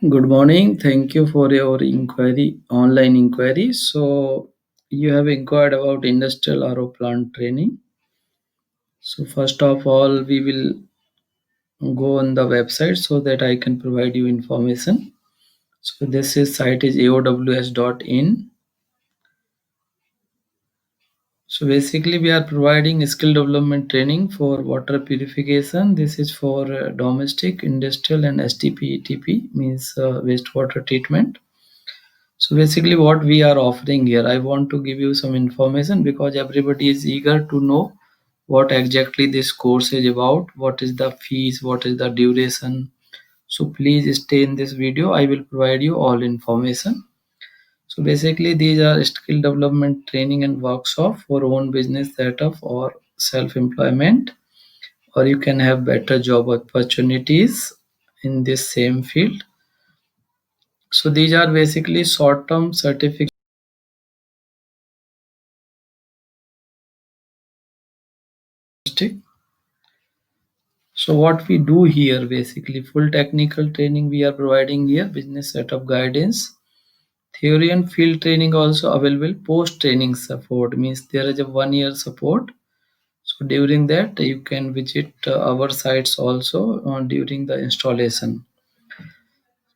Good morning. Thank you for your inquiry, online inquiry. So, you have inquired about industrial RO plant training. So, first of all, we will go on the website so that I can provide you information. So, this is site is aows.in. So, basically, we are providing skill development training for water purification. This is for domestic, industrial, and STP, ETP means wastewater treatment. So basically, what we are offering here, I want to give you some information because everybody is eager to know what exactly this course is about, what is the fees, what is the duration. So please stay in this video. I will provide you all information. So basically, these are skill development training and workshop for own business setup or self-employment, or you can have better job opportunities in this same field. So these are basically short-term certificates. So what we do here, basically full technical training we are providing here, business setup guidance, theory and field training also available. Post training support means there is a 1 year support. So during that you can visit our sites also during the installation.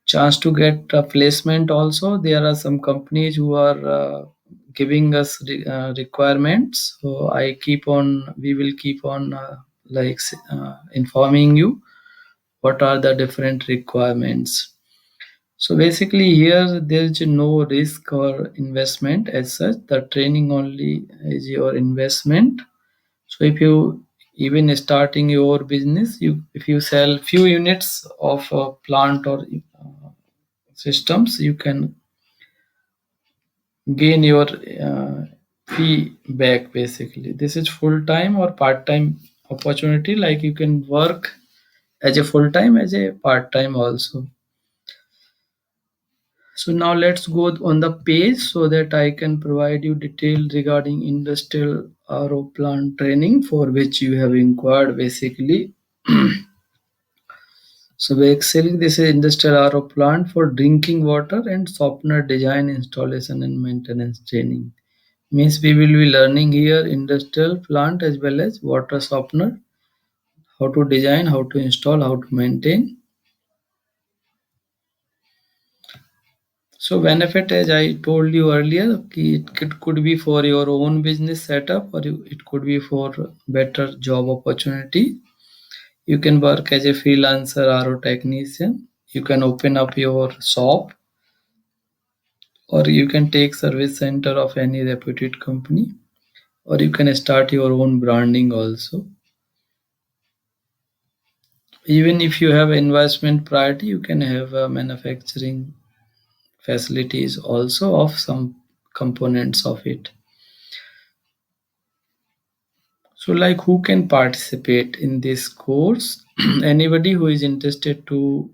Chance to get a placement also. There are some companies who are giving us requirements. So we will keep on informing you what are the different requirements. So basically here there is no risk or investment as such. The training only is your investment. So if you even starting your business, you if you sell few units of a plant or systems, you can gain your fee back. Basically this is full time or part time opportunity, like you can work as a full time as a part time also. So now let's go on the page so that I can provide you detail regarding industrial RO plant training for which you have inquired basically. So basically this is industrial RO plant for drinking water and softener design, installation and maintenance training. Means we will be learning here industrial plant as well as water softener, how to design, how to install, how to maintain. So benefit, as I told you earlier, it could be for your own business setup or it could be for better job opportunity. You can work as a freelancer or a technician. You can open up your shop or you can take service center of any reputed company or you can start your own branding also. Even if you have investment priority, you can have manufacturing facilities also of some components of it. So, like, who can participate in this course? Anybody who is interested to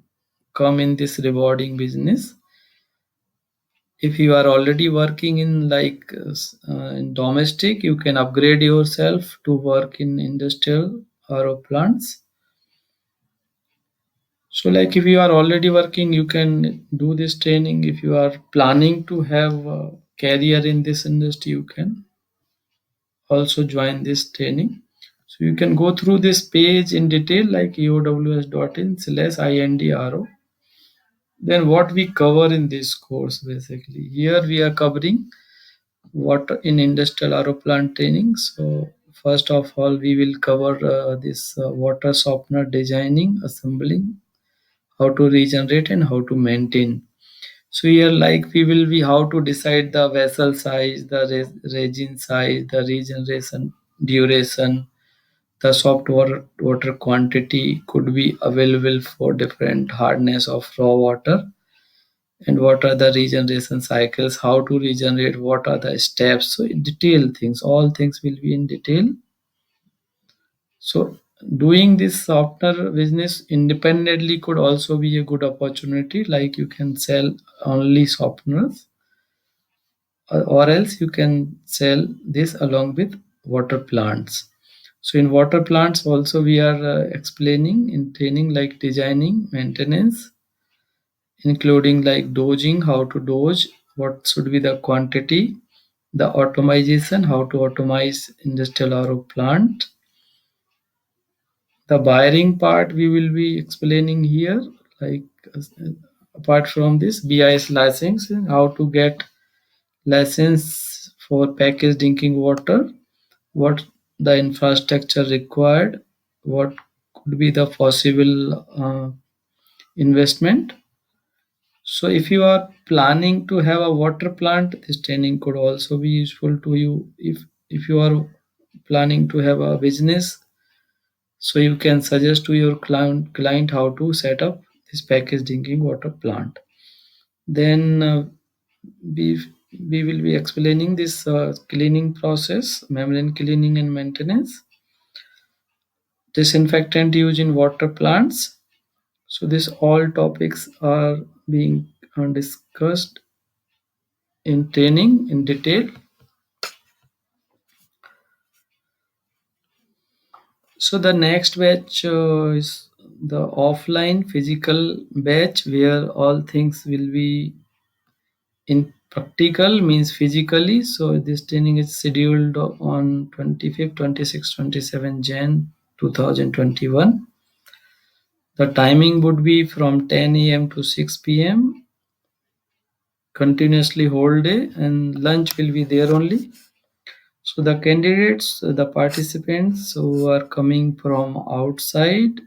come in this rewarding business. If you are already working in in domestic, you can upgrade yourself to work in industrial or plants. So, like, if you are already working, you can do this training. If you are planning to have a career in this industry, you can also join this training. So you can go through this page in detail like eows.in/indro. Then what we cover in this course basically. Here we are covering what in industrial RO plant training. So first of all, we will cover this water softener designing, assembling, how to regenerate and how to maintain. So here, like we will be how to decide the vessel size, the resin size, the regeneration duration, the soft water quantity could be available for different hardness of raw water, and what are the regeneration cycles, how to regenerate, what are the steps. So in detail things, all things will be in detail. So doing this software business independently could also be a good opportunity. Like you can sell only softeners, or else you can sell this along with water plants. So in water plants also we are explaining in training like designing, maintenance, including like dosing, how to dose, what should be the quantity, the automation, how to automate industrial RO plant. The wiring part we will be explaining here, like uh, apart from this BIS licensing, how to get license for packaged drinking water, what the infrastructure required, what could be the possible investment. So if you are planning to have a water plant, this training could also be useful to you. If you are planning to have a business, so you can suggest to your client how to set up this packaged drinking water plant. Then we we will be explaining this cleaning process, membrane cleaning and maintenance, disinfectant used in water plants. So these all topics are being discussed in training in detail. So the next batch is the offline physical batch where all things will be in practical means physically. So this training is scheduled on 25th, 26th, 27 Jan 2021. The timing would be from 10 a.m. to 6 p.m. continuously whole day, and lunch will be there only. So the candidates, the participants who are coming from outside,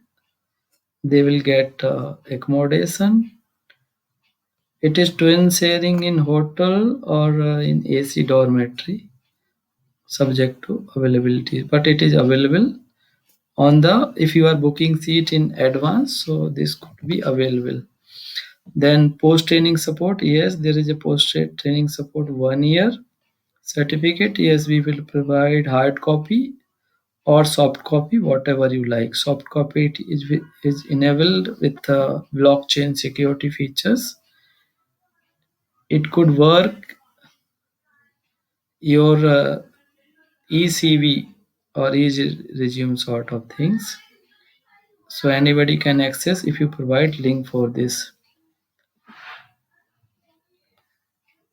they will get accommodation. It is twin sharing in hotel or in AC dormitory, subject to availability. But it is available on the if you are booking seat in advance, so this could be available. Then post training support, yes, there is a post training support 1 year certificate. Yes, we will provide hard copy or soft copy, whatever you like. Soft copy is enabled with blockchain security features. It could work your ECV or resume sort of things. So anybody can access if you provide link for this.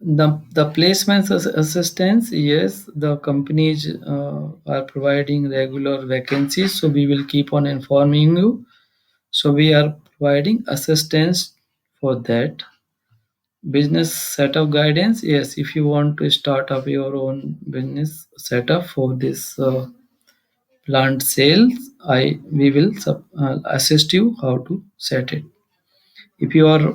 The placements assistance, yes, the companies are providing regular vacancies, so we will keep on informing you. So we are providing assistance for that. Business setup guidance, yes, if you want to start up your own business setup for this plant sales, I we will assist you how to set it. If you are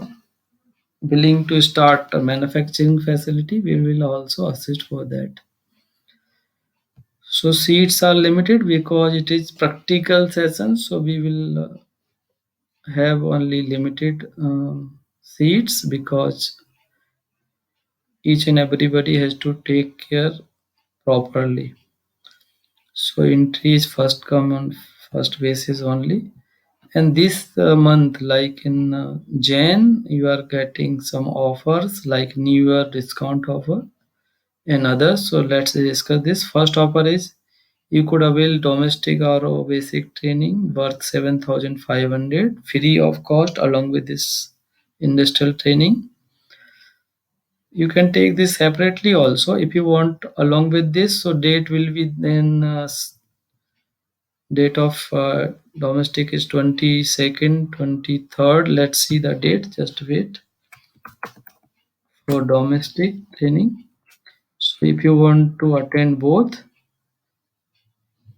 willing to start a manufacturing facility, we will also assist for that. So seats are limited because it is practical session, so we will have only limited seats because each and everybody has to take care properly. So entry is first come on first basis only. And this month, like in Jan, you are getting some offers like New Year discount offer and others. So let's discuss this. First offer is you could avail domestic RO basic training worth 7,500 free of cost along with this industrial training. You can take this separately also if you want along with this. So date will be then date of domestic is 22nd, 23rd. Let's see the date. Just wait for domestic training. So if you want to attend both,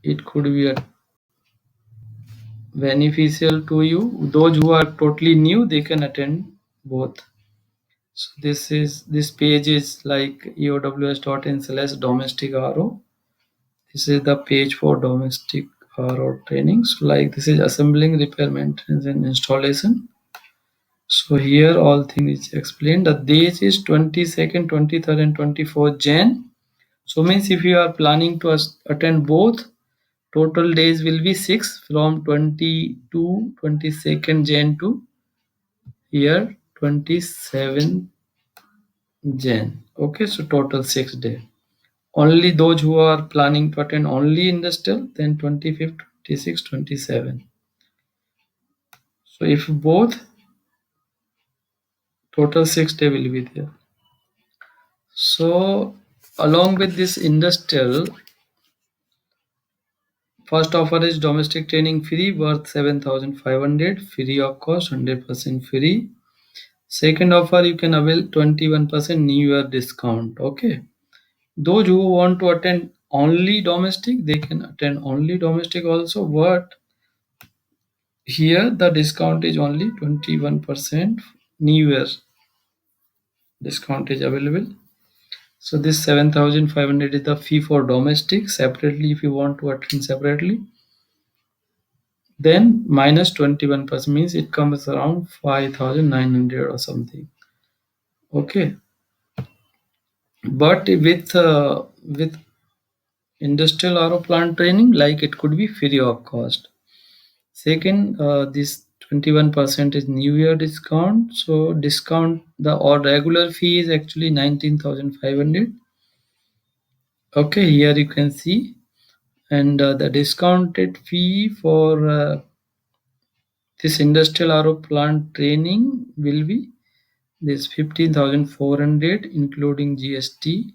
it could be a beneficial to you. Those who are totally new, they can attend both. So this page is like eows.in/domestic RO. This is the page for domestic RO training. So like this is assembling, repair, maintenance, and installation. So here all things is explained. The date is 22nd, 23rd, and 24th Jan. So means if you are planning to attend both, total days will be 6 from 22nd Jan to here 27th Jan. Okay, so total 6 days. Only those who are planning to attend only industrial, then 25th, 26th, 27. So if both, total 6 day will be there. So along with this industrial, first offer is domestic training free worth 7,500, free of cost, 100% free. Second offer, you can avail 21% new year discount. Okay. Those who want to attend only domestic, they can attend only domestic also, but here the discount is only 21%. New year discount is available. So this 7,500 is the fee for domestic. Separately, if you want to attend separately, then minus 21% means it comes around 5,900 or something. Okay, but with industrial RO plant training, like it could be free of cost. Second, this 21% is New Year discount. So discount the or regular fee is actually 19,500. Okay, here you can see, and the discounted fee for this industrial RO plant training will be this 15,400 including GST.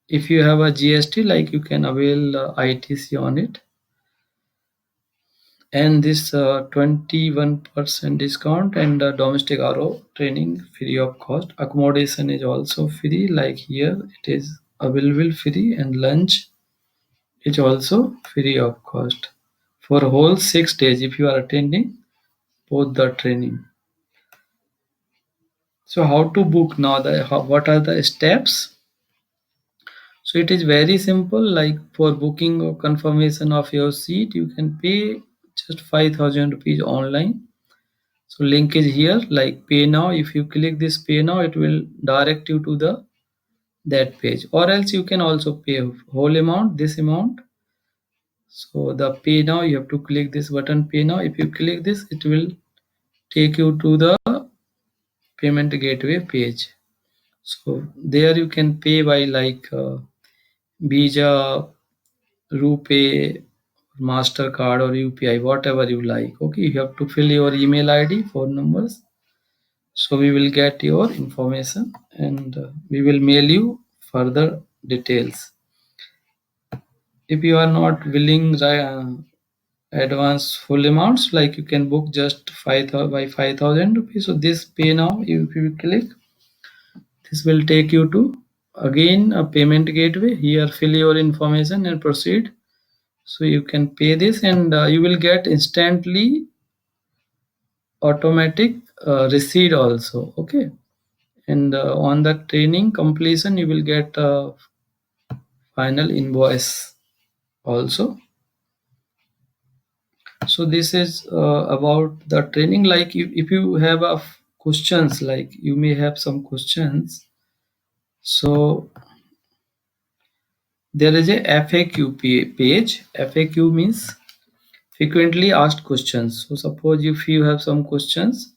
If you have a GST, like you can avail ITC on it. And this 21% discount and domestic RO training free of cost. Accommodation is also free, like here it is available free, and lunch is also free of cost for whole 6 days if you are attending both the training. So how to book now? What are the steps? So it is very simple. Like for booking or confirmation of your seat, you can pay just 5,000 rupees online. So link is here, like pay now. If you click this pay now, it will direct you to the that page, or else you can also pay whole amount, this amount. So the pay now, you have to click this button pay now. If you click this, it will take you to the payment gateway page. So there you can pay by like Visa, RuPay, Mastercard, or UPI, whatever you like. Okay, you have to fill your email ID, phone numbers. So we will get your information, and we will mail you further details. If you are not willing advance full amounts, like you can book just 5,000 rupees. So this pay now, if you click, this will take you to again a payment gateway. Here fill your information and proceed. So you can pay this, and you will get instantly automatic receipt also. Okay, and on the training completion, you will get a final invoice also. So this is about the training. Like if you have questions, like you may have some questions. So there is a FAQ page. FAQ means frequently asked questions. So suppose if you have some questions,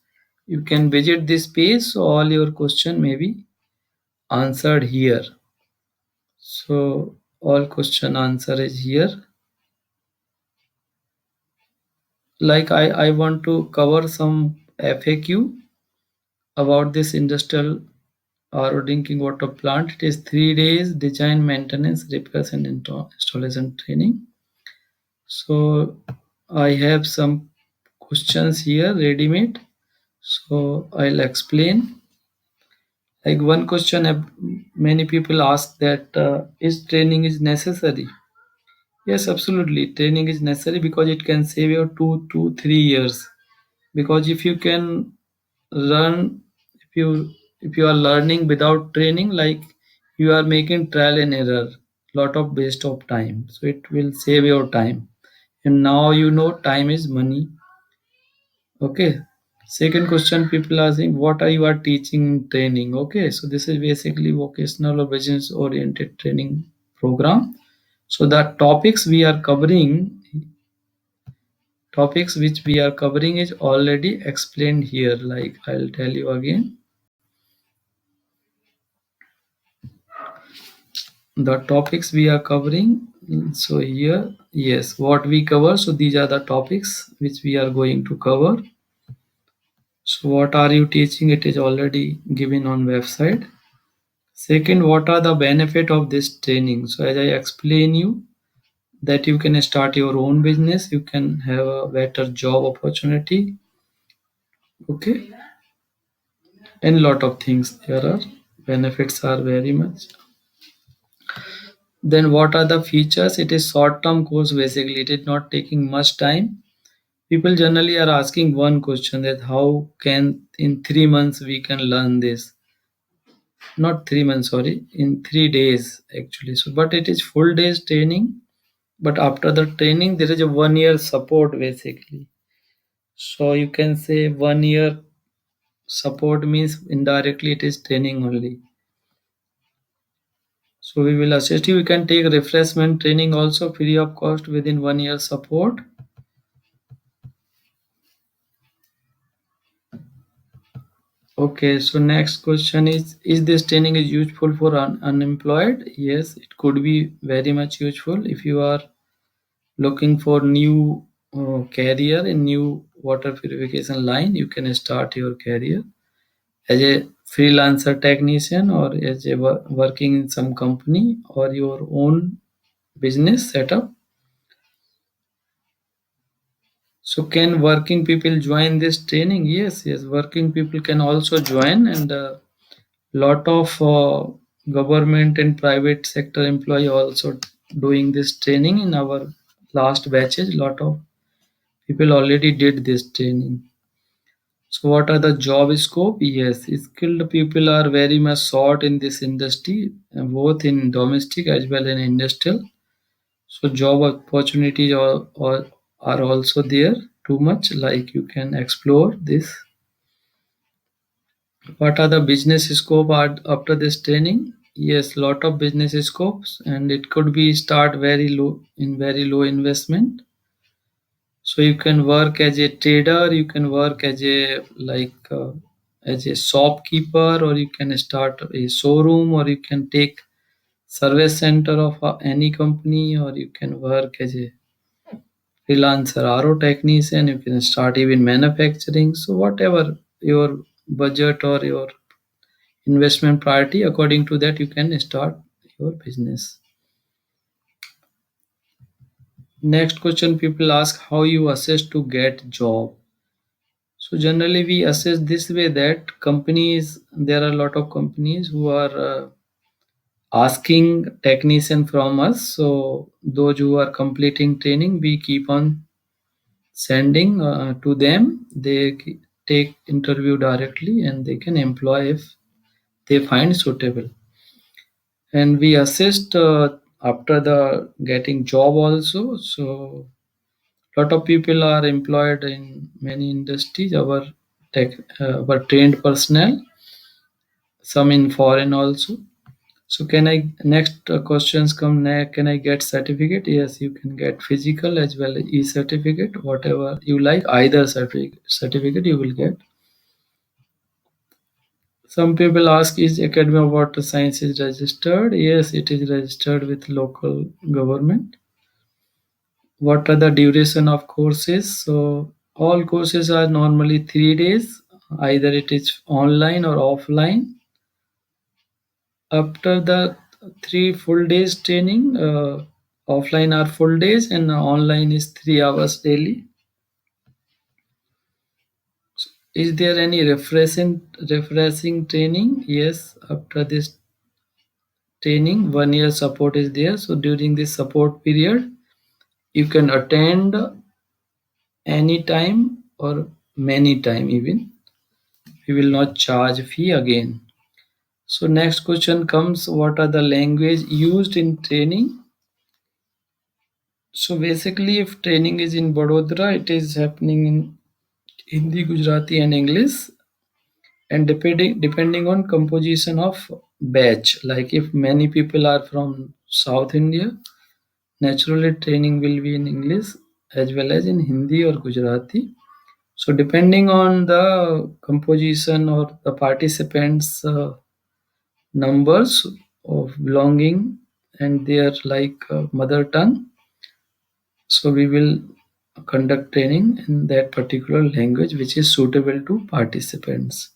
you can visit this page, so all your question may be answered here. So all question answer is here. Like I want to cover some FAQ about this industrial or drinking water plant. It is 3 days design, maintenance, repairs, and installation training. So I have some questions here ready made. So I'll explain. Like one question many people ask that is training is necessary? Yes, absolutely. Training is necessary because it can save you 2 to 3 years. Because if you can learn, if you are learning without training, like you are making trial and error, lot of waste of time. So it will save your time. And now you know time is money. Okay. Second question people are saying, what are you are teaching in training? Okay, so this is basically vocational or business oriented training program. So the topics which we are covering is already explained here. Like I'll tell you again. the topics we are covering. So here, yes, what we cover, so these are the topics which we are going to cover. So what are you teaching, it is already given on website. Second, what are the benefit of this training? So as I explain you that you can start your own business, you can have a better job opportunity, okay, and lot of things there are benefits are very much. Then what are the features? It is short term course, basically it is not taking much time. People generally are asking one question, that how can in 3 months we can learn this. Not 3 months, sorry, in 3 days actually. So but it is full days training, but after the training there is a 1 year support basically. So you can say 1 year support means indirectly it is training only. So we will assist you. You can take refreshment training also free of cost within 1 year support. Okay, so next question is this training is useful for unemployed? Yes, it could be very much useful if you are looking for new career in new water purification line. You can start your career as a freelancer technician, or as a working in some company or your own business setup. So can working people join this training? Yes, yes, working people can also join, and lot of government and private sector employee also doing this training in our last batches. Lot of people already did this training. So what are the job scope? Yes, skilled people are very much sought in this industry, both in domestic as well as industrial. So job opportunities are also there too much, like you can explore this. What are the business scope after this training? Yes, lot of business scopes, and it could be start very low in very low investment. So you can work as a trader, you can work as a as a shopkeeper, or you can start a showroom, or you can take service center of any company, or you can work as a freelancer RO technician. You can start even manufacturing. So whatever your budget or your investment priority, according to that you can start your business. Next question people ask, how you assess to get job? So generally we assess this way, that companies, there are a lot of companies who are asking technician from us. So those who are completing training, we keep on sending to them. They take interview directly and they can employ if they find suitable. And we assist after the getting job also. So lot of people are employed in many industries, our tech our trained personnel, some in foreign also. So can I next questions come can I get certificate? Yes, you can get physical as well as e-certificate, whatever you like, either certificate you will get. Some people ask, is Academy of Water Sciences registered? Yes, it is registered with local government. What are the duration of courses? So all courses are normally 3 days, either it is online or offline. After the 3 full days training, offline are full days and online is 3 hours daily. Is there any refreshing training? Yes, after this training, 1 year support is there. So during this support period, you can attend anytime or many time even. We will not charge fee again. So next question comes, what are the language used in training? So basically if training is in Vadodara, it is happening in Hindi, Gujarati and English, and depending on composition of batch, like if many people are from South India, naturally training will be in English as well as in Hindi or Gujarati. So depending on the composition or the participants numbers of belonging and their mother tongue. So we will conduct training in that particular language which is suitable to participants.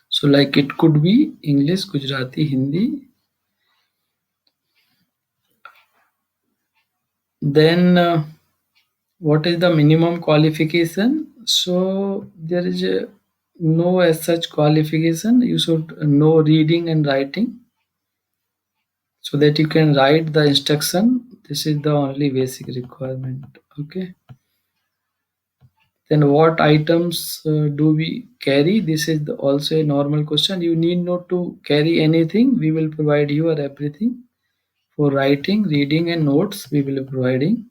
So like it could be English, Gujarati, Hindi. Then what is the minimum qualification? So there is no as such qualification. You should know reading and writing so that you can write the instruction. This is the only basic requirement. Okay. Then what items do we carry? This is also a normal question. You need not to carry anything. We will provide you or everything. For writing, reading, and notes, we will be providing.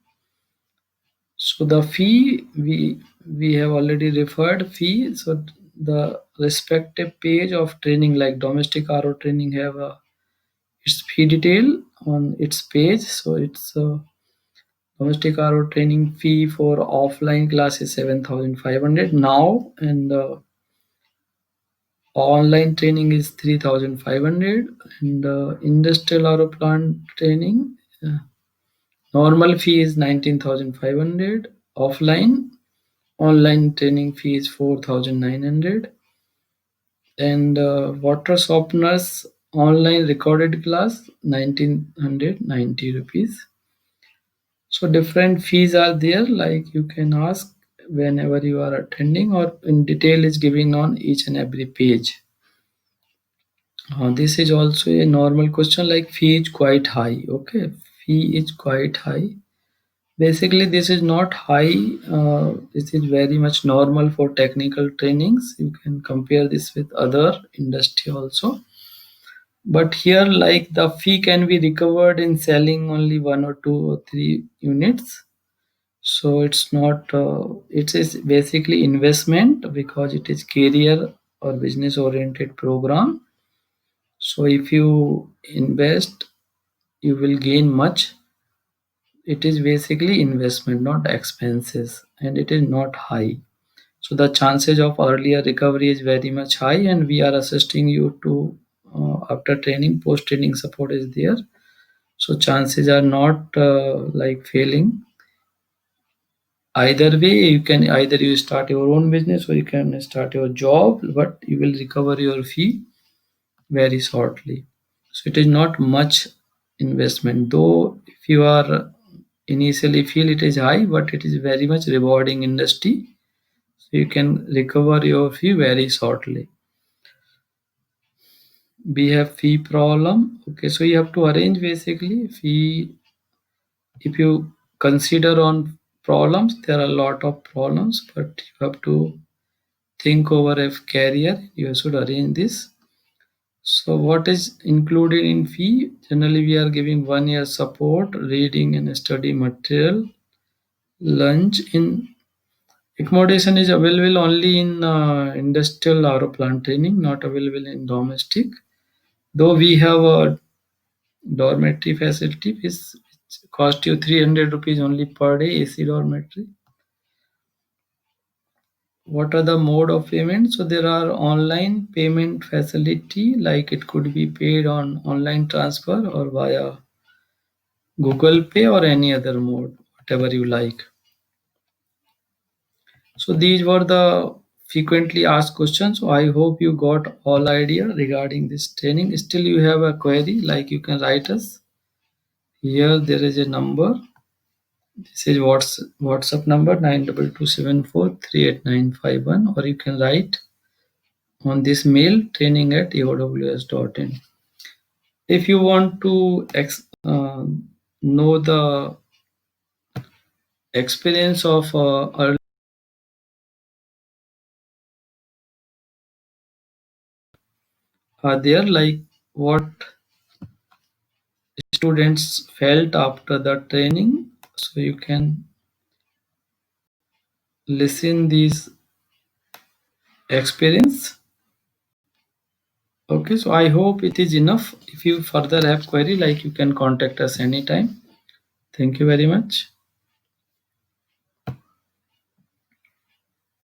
So the fee we have already referred fee. So the respective page of training, like domestic RO training, have its fee detail on its page. So it's domestic RO training fee for offline class is 7,500 now, and online training is 3,500, and industrial RO plant training. Normal fee is 19,500. Offline online training fee is 4,900. And water softeners online recorded class 1,990 rupees. So different fees are there. Like you can ask whenever you are attending, or in detail is given on each and every page. This is also a normal question. Like fee is quite high. Okay, fee is quite high. Basically, this is not high. This is very much normal for technical trainings. You can compare this with other industry also. But here, like the fee can be recovered in selling only one or two or three units. So it's not. It is basically investment because it is career or business oriented program. So if you invest, you will gain much. It is basically investment, not expenses, and it is not high. So the chances of earlier recovery is very much high, and we are assisting you to after training, post training support is there. So chances are not failing. Either way, you can either you start your own business or you can start your job, but you will recover your fee very shortly. So it is not much investment, though if you are initially feel it is high, but it is very much rewarding industry. So you can recover your fee very shortly. We have fee problem. Okay, so you have to arrange basically fee. If you consider on problems, there are a lot of problems, but you have to think over a career. You should arrange this. So what is included in fee? Generally, we are giving 1 year support, reading and study material, lunch in accommodation is available only in industrial RO plant training, not available in domestic. Though we have a dormitory facility which cost you 300 rupees only per day AC dormitory. What are the mode of payment? So there are online payment facility, like it could be paid on online transfer or via Google Pay or any other mode, whatever you like. So these were the frequently asked questions. So I hope you got all idea regarding this training. Still you have a query, like you can write us. Here there is a number. This is WhatsApp number 9227438951, or you can write on this mail training@aows.in. If you want to know the experience of there, like what students felt after the training, so you can listen these experience. Okay, so I hope it is enough. If you further have query, like you can contact us anytime. Thank you very much.